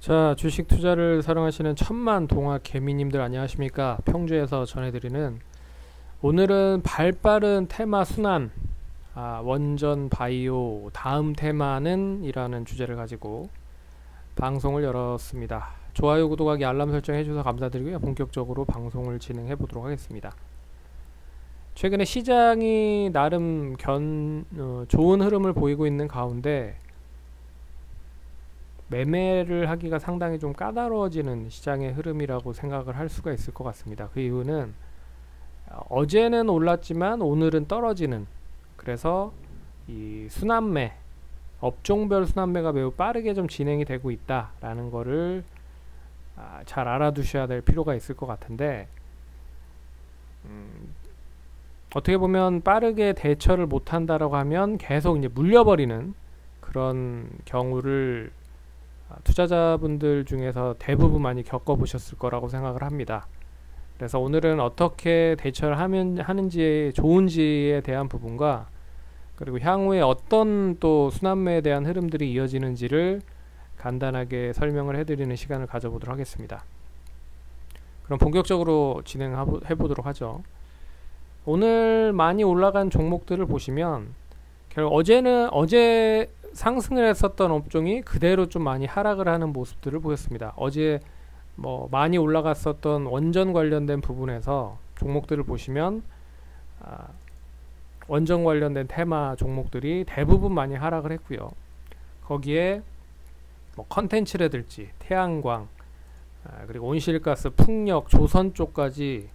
자, 주식 투자를 사랑하시는 천만 동학 개미님들 안녕하십니까? 평주에서 전해드리는 오늘은 발빠른 테마 순환, 원전 바이오 다음 테마는 이라는 주제를 가지고 방송을 열었습니다. 좋아요, 구독하기, 알람 설정 해주셔서 감사드리고요. 본격적으로 방송을 진행해 보도록 하겠습니다. 최근에 시장이 나름 좋은 흐름을 보이고 있는 가운데 매매를 하기가 상당히 좀 까다로워지는 시장의 흐름이라고 생각을 할 수가 있을 것 같습니다. 그 이유는 어제는 올랐지만 오늘은 떨어지는, 그래서 이 순환매, 업종별 순환매가 매우 빠르게 좀 진행이 되고 있다라는 거를 잘 알아두셔야 될 필요가 있을 것 같은데, 어떻게 보면 빠르게 대처를 못한다라고 하면 계속 이제 물려버리는 그런 경우를 투자자분들 중에서 대부분 많이 겪어보셨을 거라고 생각을 합니다. 그래서 오늘은 어떻게 대처를 하는지 좋은지에 대한 부분과, 그리고 향후에 어떤 또 순환매에 대한 흐름들이 이어지는지를 간단하게 설명을 해드리는 시간을 가져보도록 하겠습니다. 그럼 본격적으로 진행해 보도록 하죠. 오늘 많이 올라간 종목들을 보시면 결국 어제 상승을 했었던 업종이 그대로 좀 많이 하락을 하는 모습들을 보였습니다. 어제 많이 올라갔었던 원전 관련된 부분에서 종목들을 보시면 원전 관련된 테마 종목들이 대부분 많이 하락을 했고요. 거기에 컨텐츠라든지 태양광, 그리고 온실가스, 풍력, 조선 쪽까지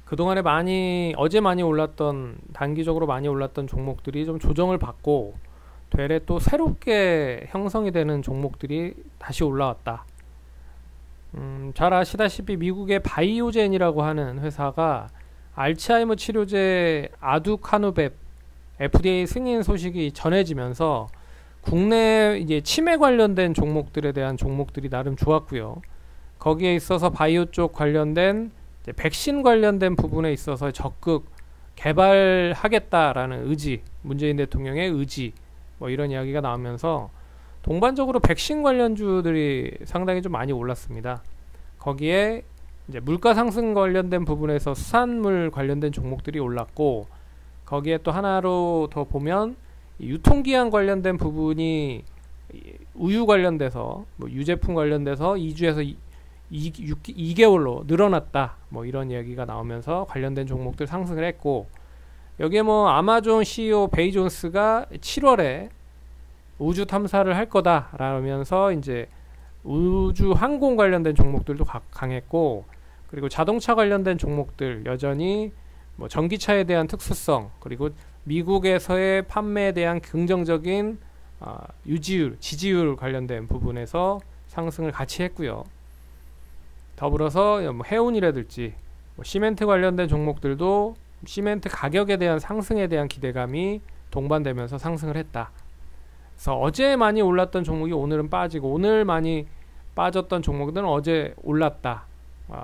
그동안에 어제 많이 올랐던, 단기적으로 많이 올랐던 종목들이 좀 조정을 받고 되레 또 새롭게 형성이 되는 종목들이 다시 올라왔다. 잘 아시다시피 미국의 바이오젠이라고 하는 회사가 알츠하이머 치료제 아두카누벵 FDA 승인 소식이 전해지면서 국내 이제 치매 관련된 종목들에 대한 종목들이 나름 좋았고요. 거기에 있어서 바이오 쪽 관련된 백신 관련된 부분에 있어서 적극 개발하겠다라는 의지, 문재인 대통령의 의지, 이런 이야기가 나오면서 동반적으로 백신 관련주들이 상당히 좀 많이 올랐습니다. 거기에 이제 물가 상승 관련된 부분에서 수산물 관련된 종목들이 올랐고, 거기에 또 하나로 더 보면 유통기한 관련된 부분이 우유 관련돼서 유제품 관련돼서 2주에서 2개월로 늘어났다, 이런 이야기가 나오면서 관련된 종목들 상승을 했고, 여기에 아마존 CEO 베이존스가 7월에 우주 탐사를 할 거다 라면서 이제 우주 항공 관련된 종목들도 강했고, 그리고 자동차 관련된 종목들 여전히 전기차에 대한 특수성, 그리고 미국에서의 판매에 대한 긍정적인 유지율, 지지율 관련된 부분에서 상승을 같이 했고요. 더불어서 해운이라든지 시멘트 관련된 종목들도 시멘트 가격에 대한 상승에 대한 기대감이 동반되면서 상승을 했다. 그래서 어제 많이 올랐던 종목이 오늘은 빠지고, 오늘 많이 빠졌던 종목들은 어제 올랐다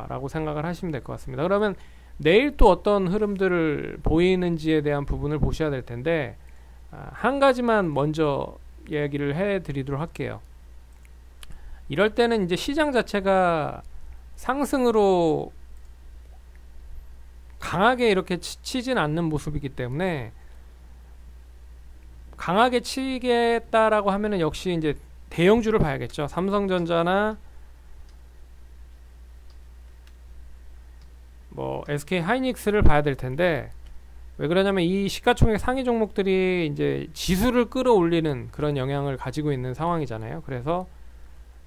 라고 생각을 하시면 될 것 같습니다. 그러면 내일 또 어떤 흐름들을 보이는지에 대한 부분을 보셔야 될 텐데, 한 가지만 먼저 얘기를 해 드리도록 할게요. 이럴 때는 이제 시장 자체가 상승으로 강하게 이렇게 치진 않는 모습이기 때문에, 강하게 치겠다라고 하면은 역시 이제 대형주를 봐야겠죠. 삼성전자나 SK 하이닉스를 봐야 될 텐데, 왜 그러냐면 이 시가총액 상위 종목들이 이제 지수를 끌어올리는 그런 영향을 가지고 있는 상황이잖아요. 그래서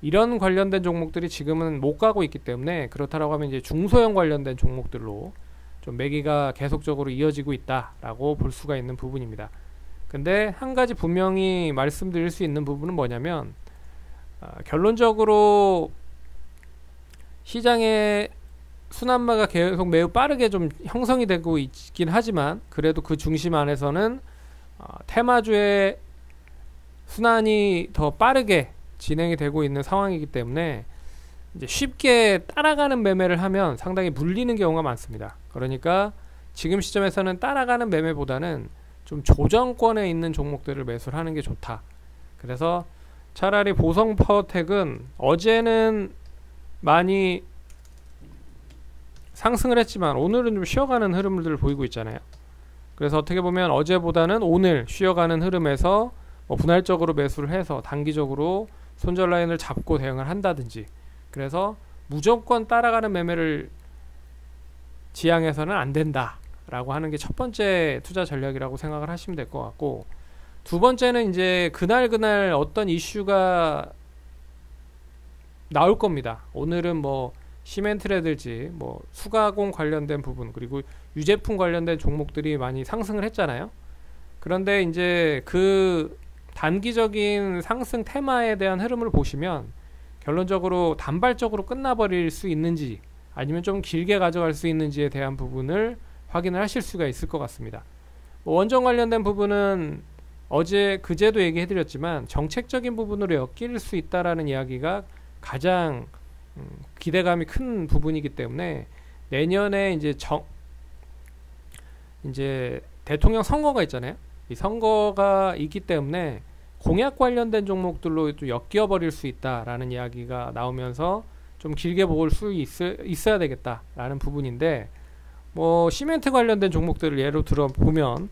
이런 관련된 종목들이 지금은 못 가고 있기 때문에, 그렇다라고 하면 이제 중소형 관련된 종목들로 좀 매기가 계속적으로 이어지고 있다라고 볼 수가 있는 부분입니다. 근데 한 가지 분명히 말씀드릴 수 있는 부분은 뭐냐면, 결론적으로 시장의 순환매가 계속 매우 빠르게 좀 형성이 되고 있긴 하지만, 그래도 그 중심 안에서는 테마주의 순환이 더 빠르게 진행이 되고 있는 상황이기 때문에 이제 쉽게 따라가는 매매를 하면 상당히 물리는 경우가 많습니다. 그러니까 지금 시점에서는 따라가는 매매보다는 좀 조정권에 있는 종목들을 매수를 하는 게 좋다. 그래서 차라리 보성 파워텍은 어제는 많이 상승을 했지만 오늘은 좀 쉬어가는 흐름들을 보이고 있잖아요. 그래서 어떻게 보면 어제보다는 오늘 쉬어가는 흐름에서 뭐 분할적으로 매수를 해서 단기적으로 손절 라인을 잡고 대응을 한다든지, 그래서 무조건 따라가는 매매를 지향해서는 안 된다 라고 하는 게 첫 번째 투자 전략이라고 생각을 하시면 될 것 같고, 두 번째는 이제 그날 어떤 이슈가 나올 겁니다. 오늘은 뭐 시멘트라든지 뭐 수가공 관련된 부분, 그리고 유제품 관련된 종목들이 많이 상승을 했잖아요. 그런데 이제 그 단기적인 상승 테마에 대한 흐름을 보시면 결론적으로 단발적으로 끝나버릴 수 있는지 아니면 좀 길게 가져갈 수 있는지에 대한 부분을 확인을 하실 수가 있을 것 같습니다. 뭐 원전 관련된 부분은 그제도 얘기해드렸지만 정책적인 부분으로 엮일 수 있다라는 이야기가 가장 기대감이 큰 부분이기 때문에 내년에 이제 대통령 선거가 있잖아요. 이 선거가 있기 때문에 공약 관련된 종목들로 또 엮여버릴 수 있다라는 이야기가 나오면서 좀 길게 볼 수 있어야 되겠다라는 부분인데, 뭐 시멘트 관련된 종목들을 예로 들어 보면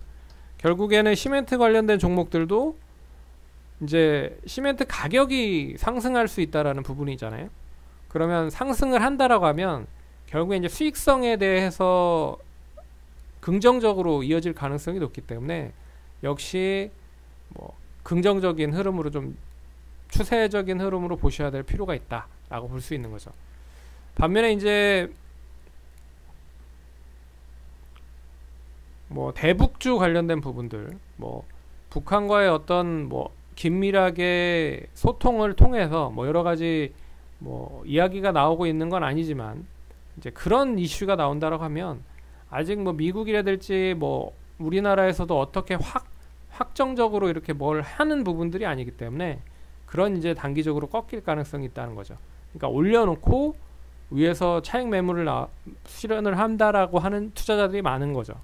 결국에는 시멘트 관련된 종목들도 이제 시멘트 가격이 상승할 수 있다라는 부분이잖아요. 그러면 상승을 한다라고 하면 결국에 이제 수익성에 대해서 긍정적으로 이어질 가능성이 높기 때문에 역시 뭐 긍정적인 흐름으로, 좀 추세적인 흐름으로 보셔야 될 필요가 있다라고 볼 수 있는 거죠. 반면에 이제 뭐 대북주 관련된 부분들, 뭐 북한과의 어떤 뭐 긴밀하게 소통을 통해서 뭐 여러 가지 뭐 이야기가 나오고 있는 건 아니지만 이제 그런 이슈가 나온다라고 하면 아직 뭐 미국이라든지 뭐 우리나라에서도 어떻게 확정적으로 이렇게 뭘 하는 부분들이 아니기 때문에 그런 이제 단기적으로 꺾일 가능성이 있다는 거죠. 그러니까 올려놓고 위에서 차익 매물을 실현을 한다라고 하는 투자자들이 많은 거죠.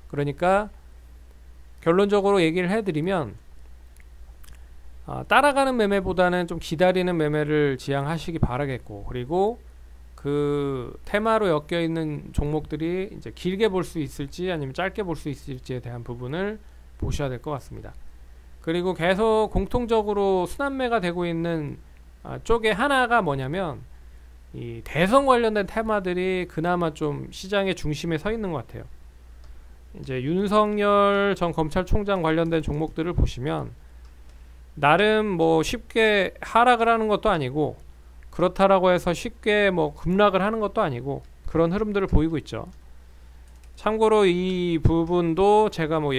그러니까 결론적으로 얘기를 해드리면 따라가는 매매보다는 좀 기다리는 매매를 지향하시기 바라겠고, 그리고 그 테마로 엮여 있는 종목들이 이제 길게 볼 수 있을지 아니면 짧게 볼 수 있을지에 대한 부분을 보셔야 될 것 같습니다. 그리고 계속 공통적으로 순환매가 되고 있는 쪽에 하나가 뭐냐면 이 대선 관련된 테마들이 그나마 좀 시장의 중심에 서 있는 것 같아요. 이제 윤석열 전 검찰총장 관련된 종목들을 보시면 나름 뭐 쉽게 하락을 하는 것도 아니고 그렇다라고 해서 쉽게 뭐 급락을 하는 것도 아니고 그런 흐름들을 보이고 있죠. 참고로 이 부분도 제가 뭐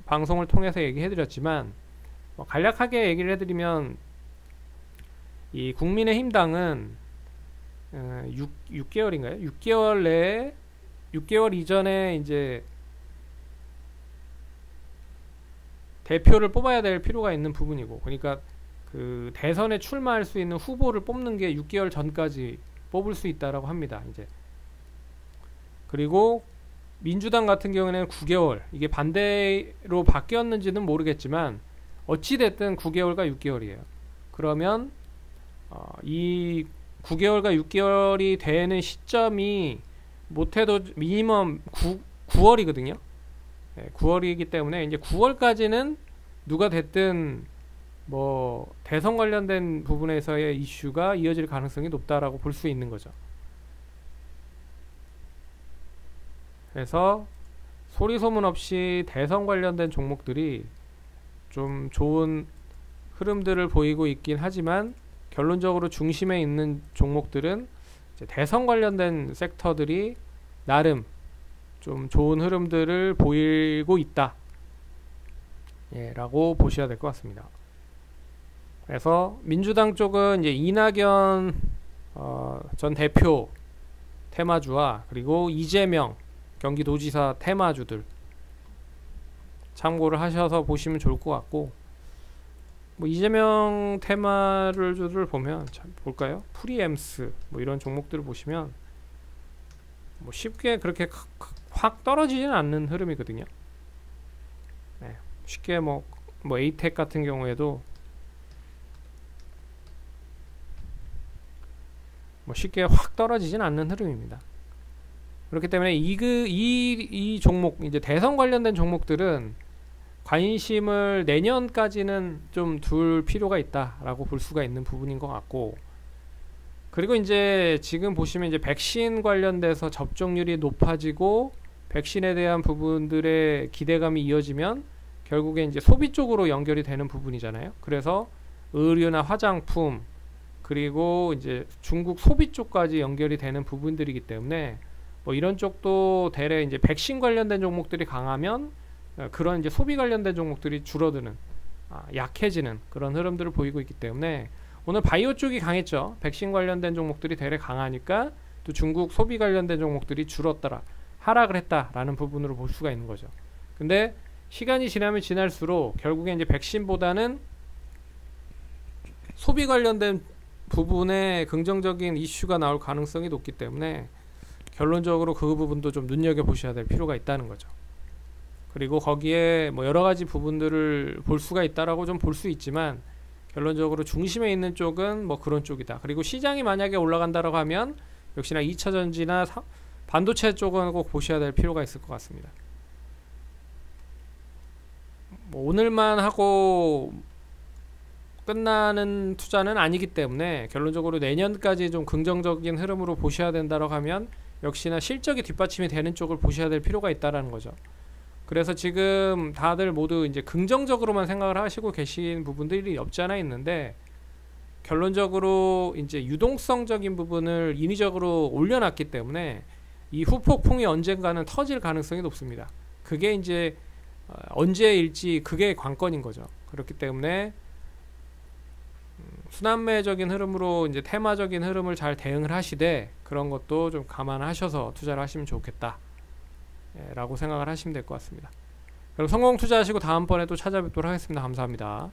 방송을 통해서 얘기해드렸지만 뭐 간략하게 얘기를 해드리면 이 국민의힘 당은 6개월인가요? 6개월 내에 6개월 이전에 이제 대표를 뽑아야 될 필요가 있는 부분이고, 그러니까 그 대선에 출마할 수 있는 후보를 뽑는 게 6개월 전까지 뽑을 수 있다라고 합니다. 이제 그리고 민주당 같은 경우에는 9개월, 이게 반대로 바뀌었는지는 모르겠지만 어찌 됐든 9개월과 6개월이에요. 그러면 이 9개월과 6개월이 되는 시점이 못해도 미니멈 9월이거든요. 네, 9월이기 때문에 이제 9월까지는 누가 됐든 뭐 대선 관련된 부분에서의 이슈가 이어질 가능성이 높다라고 볼 수 있는 거죠. 그래서 소리 소문 없이 대선 관련된 종목들이 좀 좋은 흐름들을 보이고 있긴 하지만 결론적으로 중심에 있는 종목들은 이제 대선 관련된 섹터들이 나름 좀 좋은 흐름들을 보이고 있다, 라고 보셔야 될 것 같습니다. 그래서 민주당 쪽은 이제 이낙연 전 대표 테마주와 그리고 이재명 경기도지사 테마주들 참고를 하셔서 보시면 좋을 것 같고, 뭐 이재명 테마주를 보면 참 볼까요? 프리엠스 뭐 이런 종목들을 보시면 뭐 쉽게 그렇게 확 떨어지지는 않는 흐름이거든요. 네, 쉽게 뭐 에이텍 같은 경우에도 뭐 쉽게 확 떨어지진 않는 흐름입니다. 그렇기 때문에 이 종목, 이제 대선 관련된 종목들은 관심을 내년까지는 좀 둘 필요가 있다라고 볼 수가 있는 부분인 것 같고, 그리고 이제 지금 보시면 이제 백신 관련돼서 접종률이 높아지고 백신에 대한 부분들의 기대감이 이어지면 결국에 이제 소비 쪽으로 연결이 되는 부분이잖아요. 그래서 의류나 화장품, 그리고 이제 중국 소비 쪽까지 연결이 되는 부분들이기 때문에 뭐 이런 쪽도 대래 이제 백신 관련된 종목들이 강하면 그런 이제 소비 관련된 종목들이 줄어드는, 약해지는 그런 흐름들을 보이고 있기 때문에 오늘 바이오 쪽이 강했죠. 백신 관련된 종목들이 대래 강하니까 또 중국 소비 관련된 종목들이 줄었더라, 하락을 했다라는 부분으로 볼 수가 있는 거죠. 근데 시간이 지나면 지날수록 결국에 이제 백신보다는 소비 관련된 부분에 긍정적인 이슈가 나올 가능성이 높기 때문에 결론적으로 그 부분도 좀 눈여겨보셔야 될 필요가 있다는 거죠. 그리고 거기에 뭐 여러 가지 부분들을 볼 수가 있다라고 좀 볼 수 있지만 결론적으로 중심에 있는 쪽은 뭐 그런 쪽이다. 그리고 시장이 만약에 올라간다라고 하면 역시나 2차전지나 반도체 쪽은 꼭 보셔야 될 필요가 있을 것 같습니다. 뭐 오늘만 하고 끝나는 투자는 아니기 때문에 결론적으로 내년까지 좀 긍정적인 흐름으로 보셔야 된다라고 하면 역시나 실적이 뒷받침이 되는 쪽을 보셔야 될 필요가 있다라는 거죠. 그래서 지금 다들 모두 이제 긍정적으로만 생각을 하시고 계신 부분들이 없지 않아 있는데, 결론적으로 이제 유동성적인 부분을 인위적으로 올려놨기 때문에 이 후폭풍이 언젠가는 터질 가능성이 높습니다. 그게 이제 언제일지 그게 관건인 거죠. 그렇기 때문에 순환매적인 흐름으로 이제 테마적인 흐름을 잘 대응을 하시되 그런 것도 좀 감안하셔서 투자를 하시면 좋겠다 라고 생각을 하시면 될 것 같습니다. 그럼 성공 투자하시고 다음번에 또 찾아뵙도록 하겠습니다. 감사합니다.